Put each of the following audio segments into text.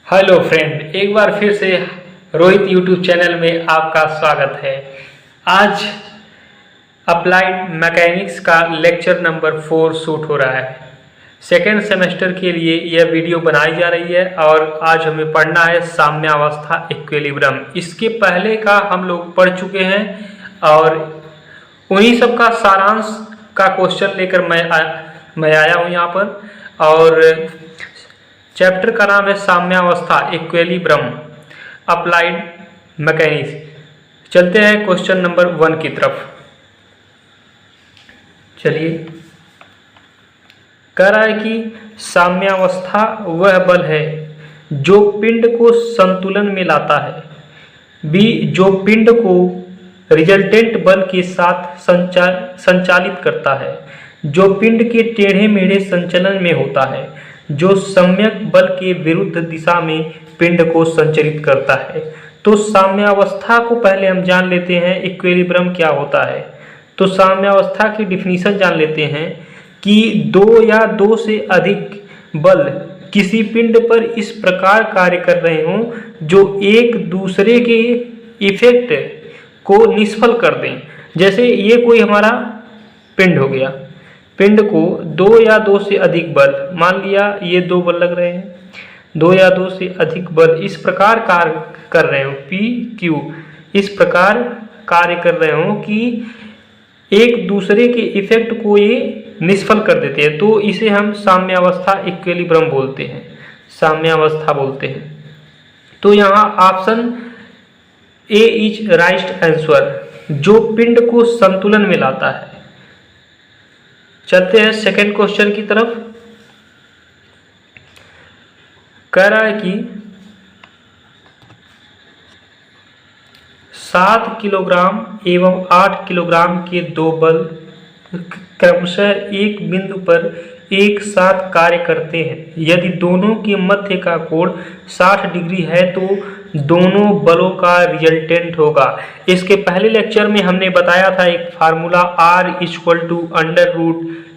Hello friend, एक बार फिर से रोहित यूट्यूब चैनल में आपका स्वागत है। आज अप्लाइड मैकेनिक्स का लेक्चर नंबर 4 शूट हो रहा है। सेकेंड सेमेस्टर के लिए यह वीडियो बनाई जा रही है और आज हमें पढ़ना है साम्यावस्था इक्विलिब्रियम। इसके पहले का हम लोग पढ़ चुके हैं और उन्हीं सब का सारांश का क्वेश्चन लेकर मैं आया हूँ यहाँ पर। और चैप्टर का नाम है साम्यावस्था इक्विलिब्रियम अप्लाइड मैकेनिक्स। चलते हैं क्वेश्चन नंबर 1 की तरफ। चलिए, कह रहा है कि साम्यावस्था वह बल है जो पिंड को संतुलन में लाता है, बी जो पिंड को रिजल्टेंट बल के साथ संचालित करता है, जो पिंड के टेढ़े मेढ़े संचलन में होता है, जो सम्यक बल के विरुद्ध दिशा में पिंड को संचरित करता है। तो साम्यावस्था को पहले हम जान लेते हैं, इक्विलिब्रियम क्या होता है। तो साम्यावस्था की डिफिनीशन जान लेते हैं कि दो या दो से अधिक बल किसी पिंड पर इस प्रकार कार्य कर रहे हों जो एक दूसरे के इफेक्ट को निष्फल कर दें। जैसे ये कोई हमारा पिंड हो गया, पिंड को दो या दो से अधिक बल, मान लिया ये दो बल लग रहे हैं, दो या दो से अधिक बल इस प्रकार कार्य कर रहे हो, पी क्यू इस प्रकार कार्य कर रहे हो कि एक दूसरे के इफेक्ट को ये निष्फल कर देते हैं, तो इसे हम साम्यावस्था इक्विलिब्रियम बोलते हैं, साम्यावस्था बोलते हैं। तो यहाँ option A is right answer, जो पिंड को संतुलन में लाता है। चलते हैं सेकंड क्वेश्चन की तरफ। कह रहा है कि 7 किलोग्राम एवं 8 किलोग्राम के दो बल क्रमशः एक बिंदु पर एक साथ कार्य करते हैं। यदि दोनों के मध्य का कोण 60 डिग्री है तो दोनों बलों का रिजल्टेंट होगा। इसके पहले लेक्चर में हमने बताया था एक formula R =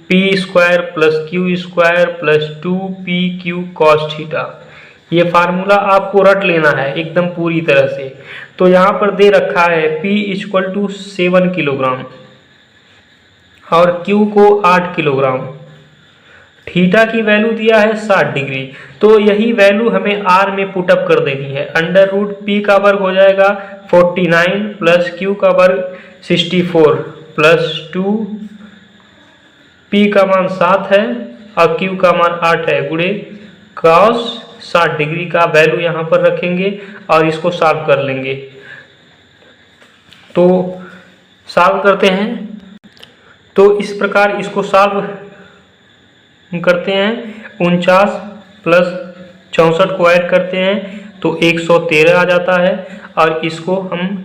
√p² + q² + 2pq cos theta. ये फार्मूला आपको रट लेना है एकदम पूरी तरह से। तो यहाँ पर दे रखा है p = 7 किलोग्राम और q को 8 किलोग्राम, थीटा की वैल्यू दिया है 60 डिग्री। तो यही वैल्यू हमें r में पुटअप कर देनी है। √p का वर्ग हो जाएगा 49 + q का वर्ग 64 + 2 p का मान 7 है और q का मान 8 है, गुणे cos 60 डिग्री का वैल्यू यहाँ पर रखेंगे और इसको सॉल्व कर लेंगे। तो सॉल्व करते हैं, तो इस प्रकार इसको सॉल्व करते हैं। 49 + 64 को ऐड करते हैं तो 113 आ जाता है और इसको हम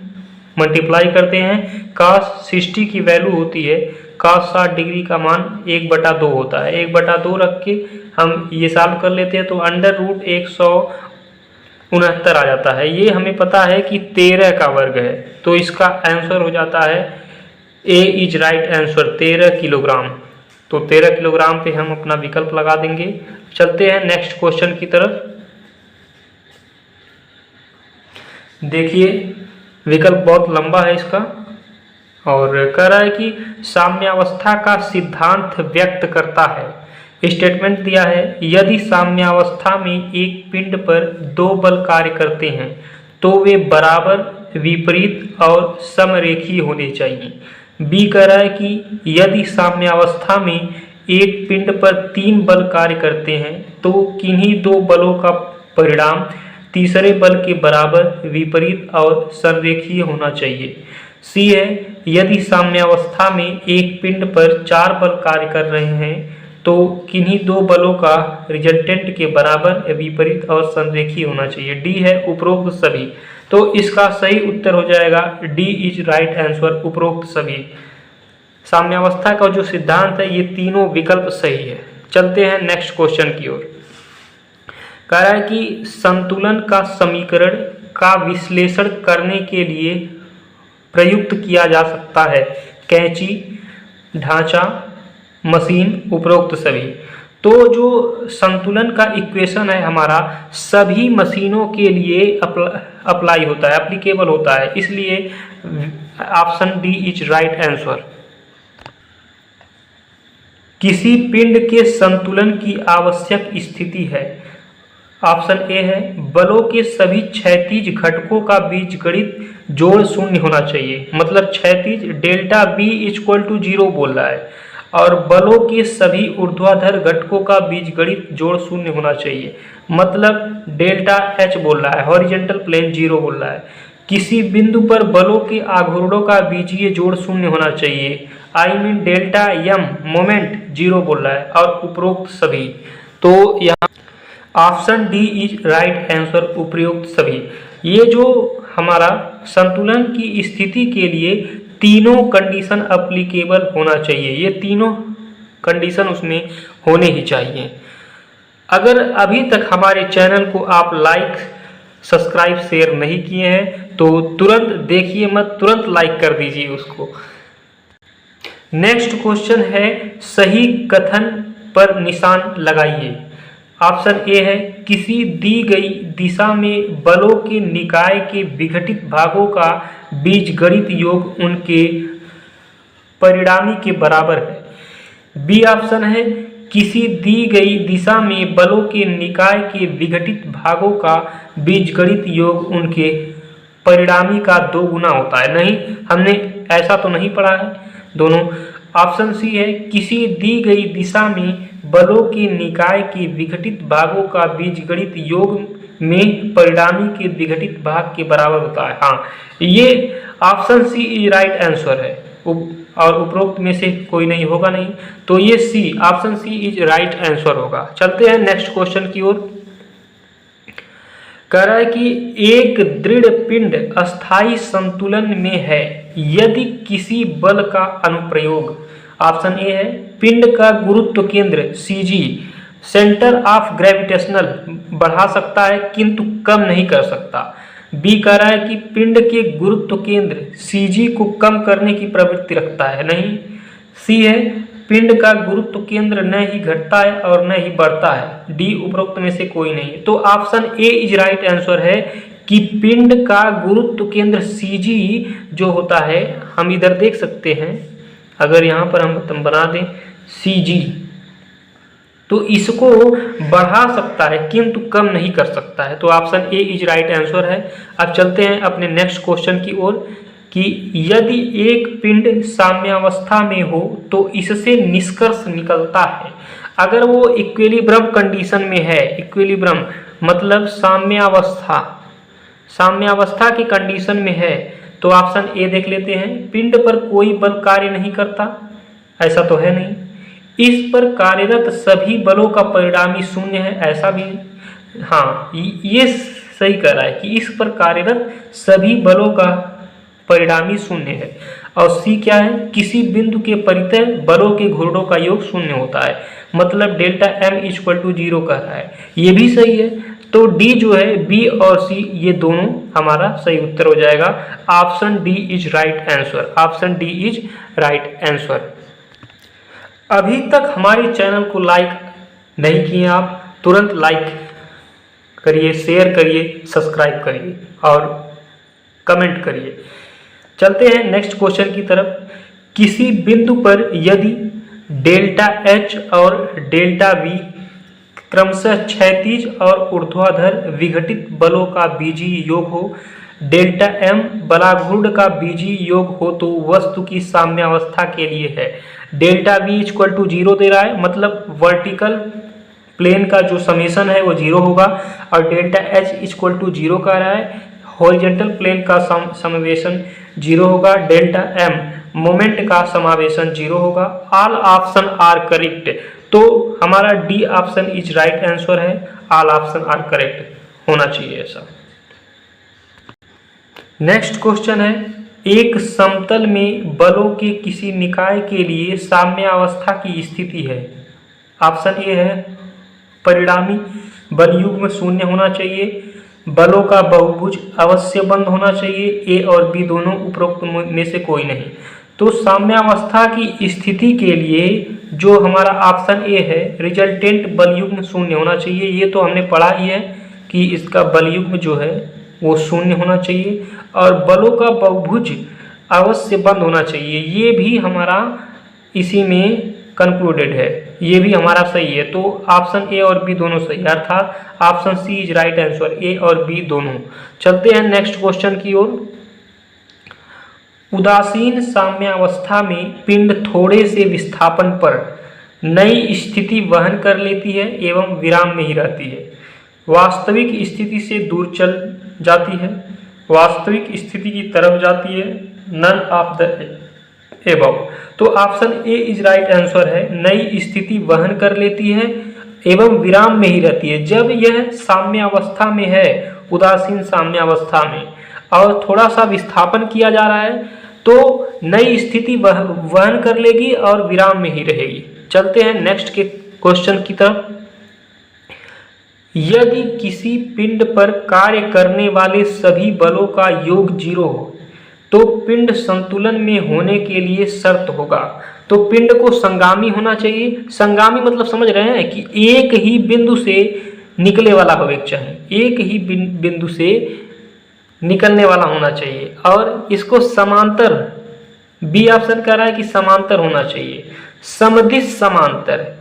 मल्टीप्लाई करते हैं। cos 60 की वैल्यू होती है, cos 60 डिग्री का मान 1/2 होता है, 1/2 रख के हम ये सॉल्व कर लेते हैं तो √169 आ जाता है। ये हमें पता है कि 13 का वर्ग है, तो इसका आंसर हो जाता है ए इज राइट आंसर 13 किलोग्राम। तो 13 किलोग्राम पे हम अपना विकल्प लगा देंगे। चलते हैं नेक्स्ट क्वेश्चन की तरफ। देखिए विकल्प बहुत लंबा है इसका और कह रहा है कि साम्यावस्था का सिद्धांत व्यक्त करता है। स्टेटमेंट दिया है, यदि साम्यावस्था में एक पिंड पर दो बल कार्य करते हैं तो वे बराबर, विपरीत और समरेखीय होने चाहिए। बी कह रहा है कि यदि साम्यावस्था में एक पिंड पर 3 बल कार्य करते हैं तो किन्हीं दो बलों का परिणाम तीसरे बल के बराबर, विपरीत और संरेखीय होना चाहिए। सी है, यदि साम्यावस्था में एक पिंड पर 4 बल कार्य कर रहे हैं तो किन्हीं दो बलों का रिजल्टेंट के बराबर, विपरीत और संरेखीय होना चाहिए। डी है उपरोक्त सभी। तो इसका सही उत्तर हो जाएगा डी इज राइट आंसर, उपरोक्त सभी। साम्यावस्था का जो सिद्धांत है ये तीनों विकल्प सही है। चलते हैं नेक्स्ट क्वेश्चन की ओर। कह रहा है कि संतुलन का समीकरण का विश्लेषण करने के लिए प्रयुक्त किया जा सकता है कैंची, ढांचा, मशीन, उपरोक्त सभी। तो जो संतुलन का इक्वेशन है हमारा सभी मशीनों के लिए अप्लाई होता है, एप्लीकेबल होता है, इसलिए option D is right answer. किसी पिंड के संतुलन की आवश्यक स्थिति है। ऑप्शन ए है बलों के सभी क्षैतिज घटकों का बीजगणित जोड़ शून्य होना चाहिए, मतलब क्षैतिज डेल्टा बी इक्वल टू 0 बोल रहा है, और बलों के सभी ऊर्ध्वाधर घटकों का बीजगणित जोड़ शून्य होना चाहिए, मतलब डेल्टा एच बोल रहा है, हॉरिजॉन्टल प्लेन 0 बोल रहा है। किसी बिंदु पर बलों के आघूर्णों का बीजीय जोड़ शून्य होना चाहिए, I mean delta M moment 0 बोल रहा है, और उपरोक्त सभी। तो यहाँ option D is right answer, उपरोक्त सभी। ये जो हमारा संतुलन की स्थिति के लिए तीनों कंडीशन अप्लीकेबल होना चाहिए, ये तीनों कंडीशन उसमें होने ही चाहिए। अगर अभी तक हमारे चैनल को आप लाइक सब्सक्राइब शेयर नहीं किए हैं तो तुरंत देखिए मत, तुरंत लाइक कर दीजिए उसको। नेक्स्ट क्वेश्चन है सही कथन पर निशान लगाइए। ऑप्शन ए है किसी दी गई दिशा में बलों के निकाय के विघटित भागों का बीजगणित योग उनके परिणामी के बराबर है। बी ऑप्शन है किसी दी गई दिशा में बलों के निकाय के विघटित भागों का बीजगणित योग उनके परिणामी का 2 गुना होता है। नहीं, हमने ऐसा तो नहीं पढ़ा है दोनों। ऑप्शन सी है किसी दी गई दिशा में बलों के निकाय के विघटित भागों का बीजगणित योग में परिणामी के विघटित भाग के बराबर होता है। हाँ, ये option C is right answer है, और उपरोक्त में से कोई नहीं होगा नहीं, तो ये C option C is right answer होगा। चलते हैं नेक्स्ट क्वेश्चन की ओर। कह रहा है कि एक दृढ़ पिंड अस्थाई संतुलन में है यदि किसी बल का अनुप्रयोग। ऑप्शन ए है पिंड का गुरुत्व केंद्र सीजी सेंटर ऑफ ग्रेविटेशनल बढ़ा सकता है किंतु कम नहीं कर सकता। बी कह रहा है कि पिंड के गुरुत्व केंद्र सीजी को कम करने की प्रवृत्ति रखता है, नहीं। सी है पिंड का गुरुत्व केंद्र न ही घटता है और न ही बढ़ता है। डी उपरोक्त में से कोई नहीं। तो option A is right answer है कि पिंड का गुरुत्व केंद्र सीजी जो होता है, हम इधर देख सकते हैं, अगर यहाँ पर हम बना दें सीजी, तो इसको बढ़ा सकता है किंतु कम नहीं कर सकता है। तो option A is right answer है। अब चलते हैं अपने नेक्स्ट क्वेश्चन की ओर कि यदि एक पिंड साम्यावस्था में हो तो इससे निष्कर्ष निकलता है, अगर वो इक्विलिब्रियम कंडीशन में है, इक्विलिब्रियम मतलब साम्यावस्था की कंडीशन में है, तो ऑप्शन ए देख लेते हैं पिंड पर कोई बल कार्य नहीं करता, ऐसा तो है नहीं। इस पर कार्यरत सभी बलों का परिणामी शून्य है, ऐसा भी। हाँ, ये सही कह रहा है कि इस पर कार्यरत सभी बलों का परिणामी शून्य है। और सी क्या है किसी बिंदु के परितः बलों के घूर्णों का योग शून्य होता है, मतलब डेल्टा एम इक्वल टू 0 कह रहा है, ये भी सही है। तो डी जो है बी और सी ये दोनों हमारा सही उत्तर हो जाएगा। Option D is right answer, option D is right answer. अभी तक हमारे चैनल को लाइक नहीं किए आप, तुरंत लाइक करिए, शेयर करिए, सब्सक्राइब करिए और कमेंट करिए। चलते हैं नेक्स्ट क्वेश्चन की तरफ। किसी बिंदु पर यदि डेल्टा एच और डेल्टा वी क्रमशः क्षैतिज और ऊर्ध्वाधर विघटित बलों का बीजीय योग हो, डेल्टा एम बलाघूर्ण का बीजीय योग हो, तो वस्तु की साम्यावस्था के लिए है। डेल्टा वी इक्वल टू 0 दे रहा है, मतलब वर्टिकल प्लेन का जो समेशन है वो 0 होगा, और डेल्टा एच इक्वल टू 0 कह रहा है, हॉरिजॉन्टल प्लेन का समावेशन 0 होगा, डेल्टा एम मोमेंट का समावेशन 0 होगा। ऑल ऑप्शन आर करेक्ट, तो हमारा D option is right answer है, ऑल ऑप्शन आर करेक्ट होना चाहिए ऐसा। नेक्स्ट क्वेश्चन है एक समतल में बलों के किसी निकाय के लिए साम्यावस्था की स्थिति है। ऑप्शन ए है परिणामी बल युग्म शून्य होना चाहिए, बलों का बहुभुज अवश्य बंद होना चाहिए, ए और बी दोनों उपरोक्त में से कोई नहीं। तो साम्यावस्था की स्थिति के लिए जो हमारा ऑप्शन ए है, रिजल्टेंट बल युग्म शून्य होना चाहिए। ये तो हमने पढ़ा ही है कि इसका बल युग्म जो है वो शून्य होना चाहिए, और बलों का बहुभुज अवश्य बंद होना चाहिए। ये भी हमारा इसी में कंक्लूडेड है, ये भी हमारा सही है। तो ऑप्शन ए और बी दोनों सही, अर्थात option C is right answer, A और बी दोनों। चलते हैं नेक्स्ट क्वेश्चन की ओर। उदासीन साम्यावस्था में पिंड थोड़े से विस्थापन पर नई स्थिति वहन कर लेती है एवं विराम में ही रहती है। वास्तविक स्थिति से दूर चल जाती है, वास्तविक स्थिति की तरफ जाती है, नन ऑफ द एबव। तो option A is right answer है, नई स्थिति वहन कर लेती है एवं विराम में ही रहती है। जब यह साम्यावस्था में है, उदासीन साम्यावस्था में, और थोड़ा सा विस्थापन किया जा रहा है, तो नई स्थिति वहन कर लेगी और विराम में ही रहेगी। चलते हैं नेक्स्ट के क्वेश्चन की तरफ। यदि किसी पिंड पर कार्य करने वाले सभी बलों का योग 0 हो तो पिंड संतुलन में होने के लिए शर्त होगा। तो पिंड को संगामी होना चाहिए। संगामी मतलब समझ रहे हैं कि एक ही बिंदु से निकले वाला होना चाहिए, एक ही बिंदु से निकलने वाला होना चाहिए, और इसको समांतर, बी ऑप्शन कह रहा है कि समांतर होना चाहिए। समदिश समांतर,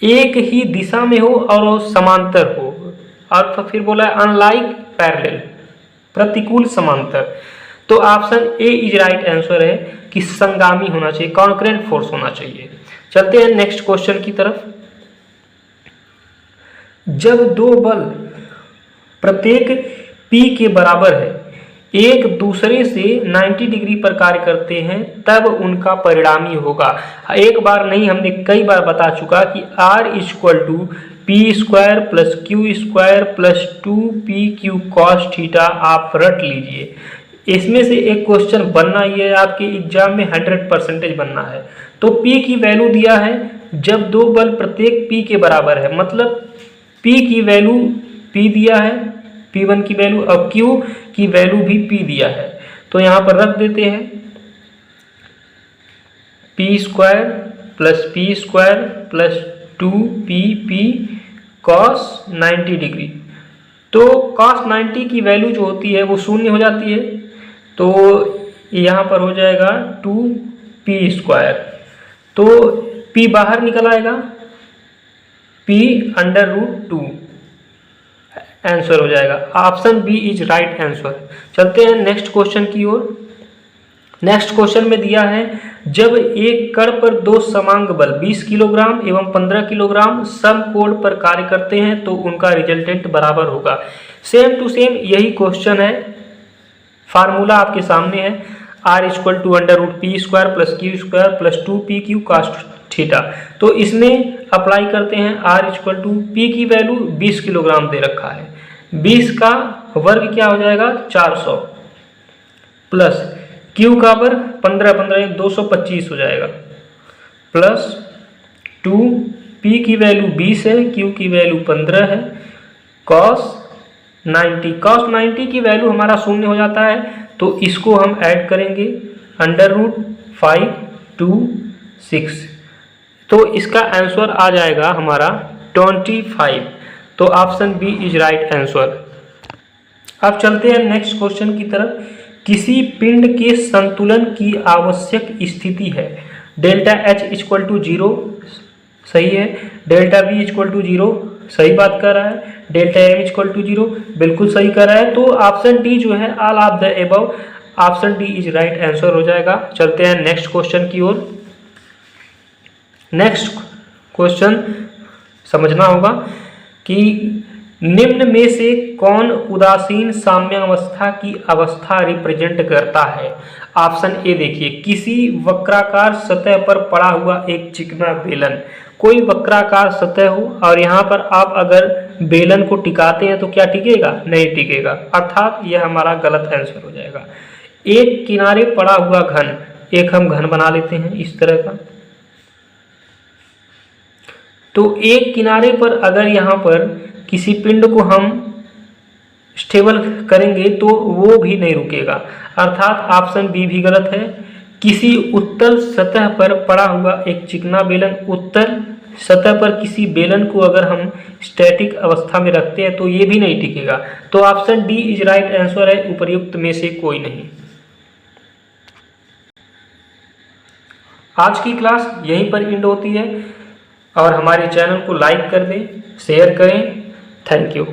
एक ही दिशा में हो और वो समांतर हो, और फिर बोला है अनलाइक पैरेलल, प्रतिकूल समांतर। तो option A is right answer है कि संगामी होना चाहिए, कॉन्करेंट फोर्स होना चाहिए। चलते हैं नेक्स्ट क्वेश्चन की तरफ। जब दो बल प्रत्येक P के बराबर है, एक दूसरे से 90 डिग्री पर कार्य करते हैं, तब उनका परिणामी होगा। एक बार नहीं, हमने कई बार बता चुका कि R equal to P square plus Q square plus 2pq cos theta आप रट लीजिए। इसमें से एक क्वेश्चन बनना ये है, आपके एग्जाम में 100% बनना है। तो P की वैल्यू दिया है, जब दो बल प्रत्येक P के बराबर है, मतलब P की वैल्यू P दिया है, P1 की वैल्यू, और Q की वैल्यू भी P दिया है। तो यहाँ पर रख देते हैं P square plus 2pp cos 90 degree. तो cos 90 की वैल्यू जो होती है वो शून्य हो जाती है, तो यहाँ पर हो जाएगा 2p स्क्वायर, तो p बाहर निकल आएगा, p√2 आंसर हो जाएगा। Option B is right answer. चलते हैं नेक्स्ट क्वेश्चन की ओर। नेक्स्ट क्वेश्चन में दिया है, जब एक कण पर दो समांग बल 20 किलोग्राम एवं 15 किलोग्राम समकोण पर कार्य करते हैं तो उनका रिजल्टेंट बराबर होगा। सेम टू सेम यही क्वेश्चन है, फार्मूला आपके सामने है, R equal to √p square plus Q square plus 2pq cos theta. तो इसमें अप्लाई करते हैं, R इक्वल टू p की वैल्यू 20 किलोग्राम दे रखा है, 20 का वर्ग क्या हो जाएगा 400, प्लस q का वर्ग 15 225 हो जाएगा, प्लस 2p की वैल्यू 20 है, q की वैल्यू 15 है, cos 90 की वैल्यू हमारा शून्य हो जाता है, तो इसको हम ऐड करेंगे √526, तो इसका आंसर आ जाएगा हमारा 25। तो option B is right answer. अब चलते हैं नेक्स्ट क्वेश्चन की तरफ। किसी पिंड के संतुलन की आवश्यक स्थिति है, डेल्टा H इक्वल टू 0 सही है, डेल्टा V इक्वल टू 0 सही बात कर रहा है, डेल्टा M इक्वल टू 0 बिल्कुल सही कर रहा है। तो ऑप्शन डी जो है all of the above, option D is right answer हो जाएगा। चलते हैं नेक्स्ट क्वेश्चन की ओर। नेक्स्ट क्वेश्चन समझना होगा कि निम्न में से कौन उदासीन साम्यावस्था की अवस्था रिप्रेजेंट करता है। ऑप्शन ए देखिए, किसी वक्राकार सतह पर पड़ा हुआ एक चिकना बेलन, कोई वक्राकार सतह हो और यहाँ पर आप अगर बेलन को टिकाते हैं तो क्या टिकेगा, नहीं टिकेगा, अर्थात यह हमारा गलत आंसर हो जाएगा। एक किनारे पड़ा हुआ घन, एक हम घन बना लेते हैं इस तरह का, तो एक किनारे पर अगर यहाँ पर किसी पिंड को हम स्टेबल करेंगे तो वो भी नहीं रुकेगा, अर्थात ऑप्शन बी भी गलत है। किसी उत्तल सतह पर पड़ा हुआ एक चिकना बेलन, उत्तल सतह पर किसी बेलन को अगर हम स्टैटिक अवस्था में रखते हैं तो ये भी नहीं टिकेगा। तो option D is right answer है, उपर्युक्त में से कोई नहीं। आज की क्लास यहीं पर एंड होती है और हमारे चैनल को लाइक कर दें, शेयर करें। Thank you.